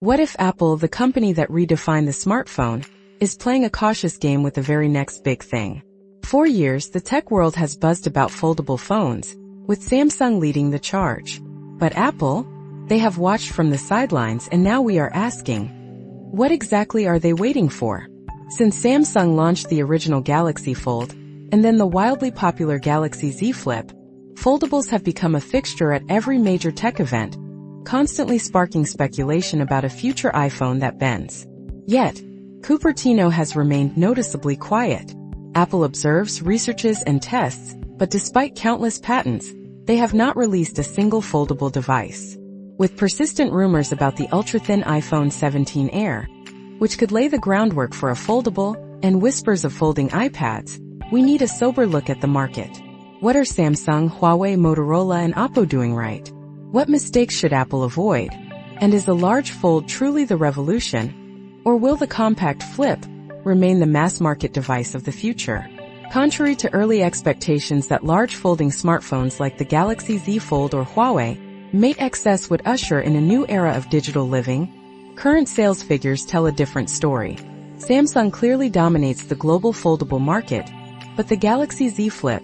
What if Apple, the company that redefined the smartphone, is playing a cautious game with the very next big thing? For years, the tech world has buzzed about foldable phones, with Samsung leading the charge. But Apple? They have watched from the sidelines, and now we are asking, what exactly are they waiting for? Since Samsung launched the original Galaxy Fold, and then the wildly popular Galaxy Z Flip, foldables have become a fixture at every major tech event, constantly sparking speculation about a future iPhone that bends. Yet, Cupertino has remained noticeably quiet. Apple observes, researches, and tests, but despite countless patents, they have not released a single foldable device. With persistent rumors about the ultra-thin iPhone 17 Air, which could lay the groundwork for a foldable, and whispers of folding iPads, we need a sober look at the market. What are Samsung, Huawei, Motorola, and Oppo doing right? What mistakes should Apple avoid? And is the large fold truly the revolution? Or will the compact flip remain the mass-market device of the future? Contrary to early expectations that large folding smartphones like the Galaxy Z Fold or Huawei Mate XS would usher in a new era of digital living, current sales figures tell a different story. Samsung clearly dominates the global foldable market, but the Galaxy Z Flip,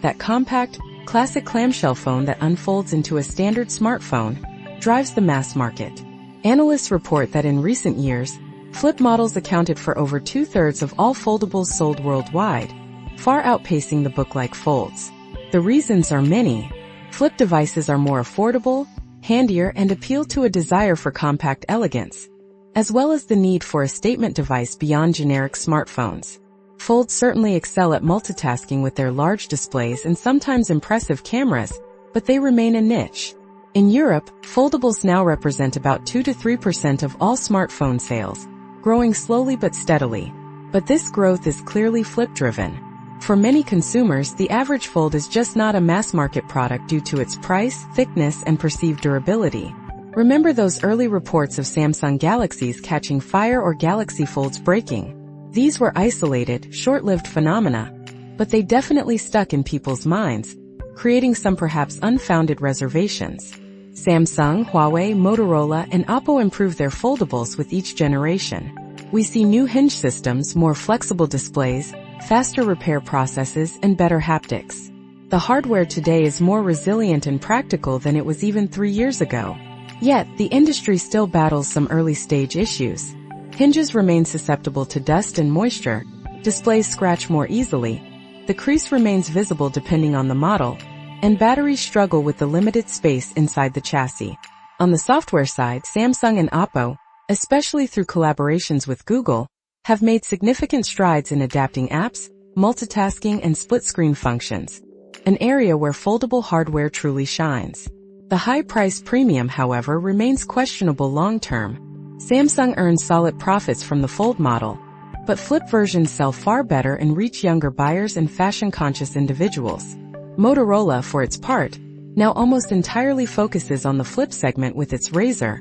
that compact, classic clamshell phone that unfolds into a standard smartphone, drives the mass market. Analysts report that in recent years, flip models accounted for over 2/3 of all foldables sold worldwide, far outpacing the book-like folds. The reasons are many. Flip devices are more affordable, handier, and appeal to a desire for compact elegance, as well as the need for a statement device beyond generic smartphones. Folds certainly excel at multitasking with their large displays and sometimes impressive cameras, but they remain a niche. In Europe, foldables now represent about 2 to 3% of all smartphone sales, growing slowly but steadily. But this growth is clearly flip-driven. For many consumers, the average fold is just not a mass-market product due to its price, thickness, and perceived durability. Remember those early reports of Samsung Galaxies catching fire or Galaxy Folds breaking? These were isolated, short-lived phenomena, but they definitely stuck in people's minds, creating some perhaps unfounded reservations. Samsung, Huawei, Motorola, and Oppo improved their foldables with each generation. We see new hinge systems, more flexible displays, faster repair processes, and better haptics. The hardware today is more resilient and practical than it was even 3 years ago. Yet, the industry still battles some early-stage issues. Hinges remain susceptible to dust and moisture, displays scratch more easily, the crease remains visible depending on the model, and batteries struggle with the limited space inside the chassis. On the software side, Samsung and Oppo, especially through collaborations with Google, have made significant strides in adapting apps, multitasking, and split-screen functions, an area where foldable hardware truly shines. The high price premium, however, remains questionable long-term. Samsung earns solid profits from the Fold model, but flip versions sell far better and reach younger buyers and fashion-conscious individuals. Motorola, for its part, now almost entirely focuses on the flip segment with its Razr,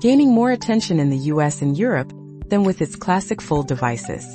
gaining more attention in the US and Europe than with its classic Fold devices.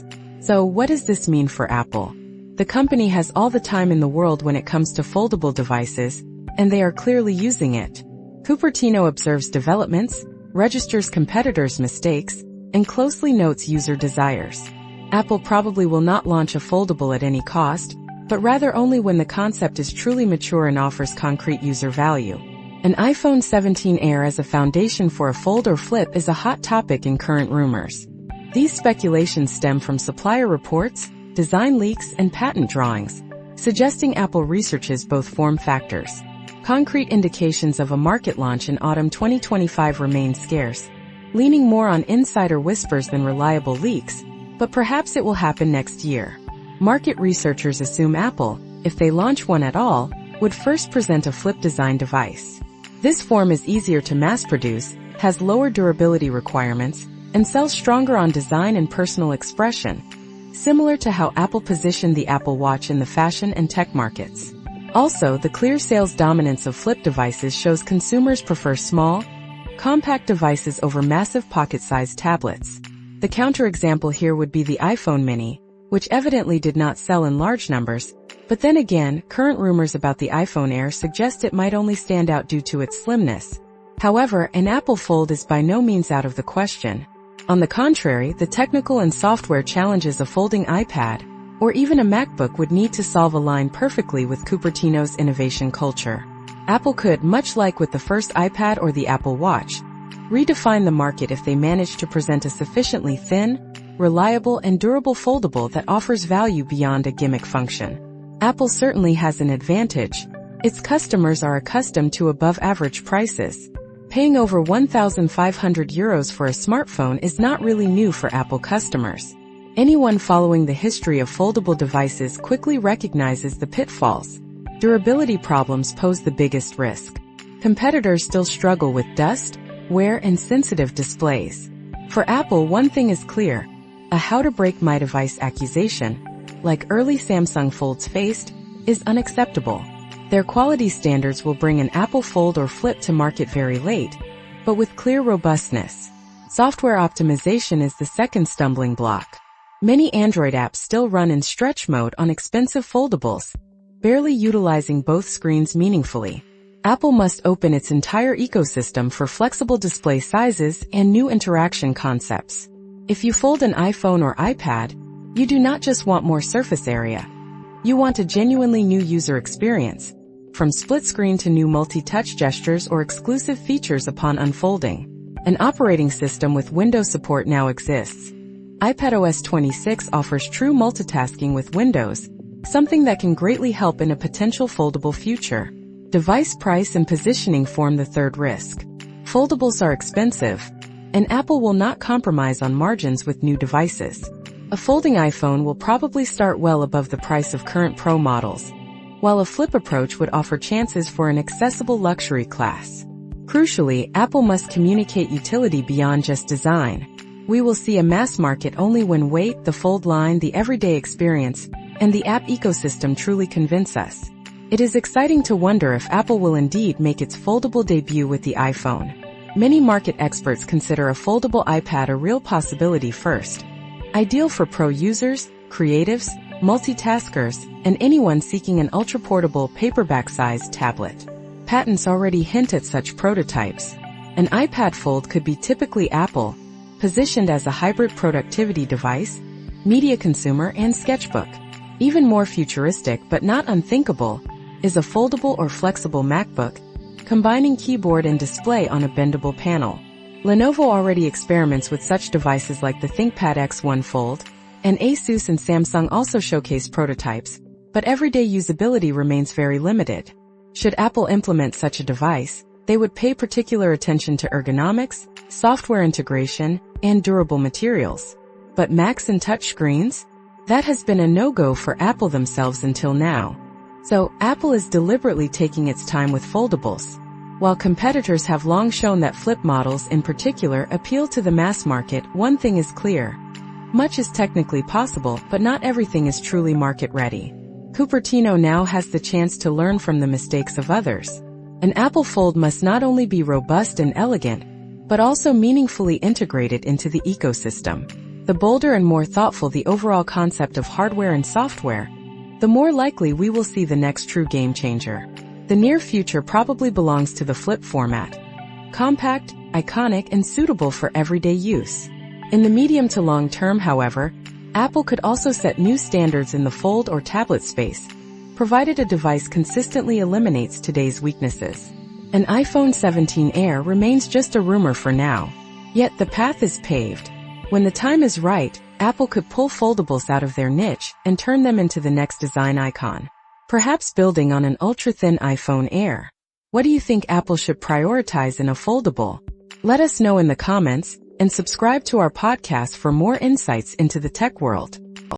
So what does this mean for Apple? The company has all the time in the world when it comes to foldable devices, and they are clearly using it. Cupertino observes developments, registers competitors' mistakes, and closely notes user desires. Apple probably will not launch a foldable at any cost, but rather only when the concept is truly mature and offers concrete user value. An iPhone 17 Air as a foundation for a fold or flip is a hot topic in current rumors. These speculations stem from supplier reports, design leaks, and patent drawings, suggesting Apple researches both form factors. Concrete indications of a market launch in autumn 2025 remain scarce, leaning more on insider whispers than reliable leaks, but perhaps it will happen next year. Market researchers assume Apple, if they launch one at all, would first present a flip design device. This form is easier to mass-produce, has lower durability requirements, and sells stronger on design and personal expression, similar to how Apple positioned the Apple Watch in the fashion and tech markets. Also, the clear sales dominance of flip devices shows consumers prefer small, compact devices over massive pocket-sized tablets. The counterexample here would be the iPhone mini, which evidently did not sell in large numbers, but then again, current rumors about the iPhone Air suggest it might only stand out due to its slimness, However, an Apple Fold is by no means out of the question. On the contrary, the technical and software challenges a folding iPad or even a MacBook would need to solve align perfectly with Cupertino's innovation culture. Apple could, much like with the first iPad or the Apple Watch, redefine the market if they manage to present a sufficiently thin, reliable, and durable foldable that offers value beyond a gimmick function. Apple certainly has an advantage. Its customers are accustomed to above-average prices. Paying over €1,500 for a smartphone is not really new for Apple customers. Anyone following the history of foldable devices quickly recognizes the pitfalls. Durability problems pose the biggest risk. Competitors still struggle with dust, wear, and sensitive displays. For Apple, one thing is clear: a how-to-break-my-device accusation, like early Samsung Folds faced, is unacceptable. Their quality standards will bring an Apple Fold or Flip to market very late, but with clear robustness. Software optimization is the second stumbling block. Many Android apps still run in stretch mode on expensive foldables, barely utilizing both screens meaningfully. Apple must open its entire ecosystem for flexible display sizes and new interaction concepts. If you fold an iPhone or iPad, you do not just want more surface area. You want a genuinely new user experience, from split screen to new multi-touch gestures or exclusive features upon unfolding. An operating system with Windows support now exists. iPadOS 26 offers true multitasking with Windows, something that can greatly help in a potential foldable future. Device price and positioning form the third risk. Foldables are expensive, and Apple will not compromise on margins with new devices. A folding iPhone will probably start well above the price of current Pro models, while a flip approach would offer chances for an accessible luxury class. Crucially, Apple must communicate utility beyond just design. We will see a mass market only when weight, the fold line, the everyday experience, and the app ecosystem truly convince us. It is exciting to wonder if Apple will indeed make its foldable debut with the iPhone. Many market experts consider a foldable iPad a real possibility first. Ideal for pro users, creatives, multitaskers, and anyone seeking an ultra-portable paperback-sized tablet. Patents already hint at such prototypes. An iPad Fold could be typically Apple, positioned as a hybrid productivity device, media consumer, and sketchbook. Even more futuristic but not unthinkable is a foldable or flexible MacBook, combining keyboard and display on a bendable panel. Lenovo already experiments with such devices like the ThinkPad X1 Fold, and Asus and Samsung also showcase prototypes, but everyday usability remains very limited. Should Apple implement such a device, they would pay particular attention to ergonomics, software integration, and durable materials. But Macs and touchscreens? That has been a no-go for Apple themselves until now. So, Apple is deliberately taking its time with foldables. While competitors have long shown that flip models in particular appeal to the mass market, one thing is clear. Much is technically possible, but not everything is truly market-ready. Cupertino now has the chance to learn from the mistakes of others. An Apple Fold must not only be robust and elegant, but also meaningfully integrated into the ecosystem. The bolder and more thoughtful the overall concept of hardware and software, the more likely we will see the next true game changer. The near future probably belongs to the flip format. Compact, iconic, and suitable for everyday use. In the medium to long term, however, Apple could also set new standards in the fold or tablet space, provided a device consistently eliminates today's weaknesses. An iPhone 17 Air remains just a rumor for now, yet the path is paved. When the time is right, Apple could pull foldables out of their niche and turn them into the next design icon. Perhaps building on an ultra-thin iPhone Air. What do you think Apple should prioritize in a foldable? Let us know in the comments, and subscribe to our podcast for more insights into the tech world.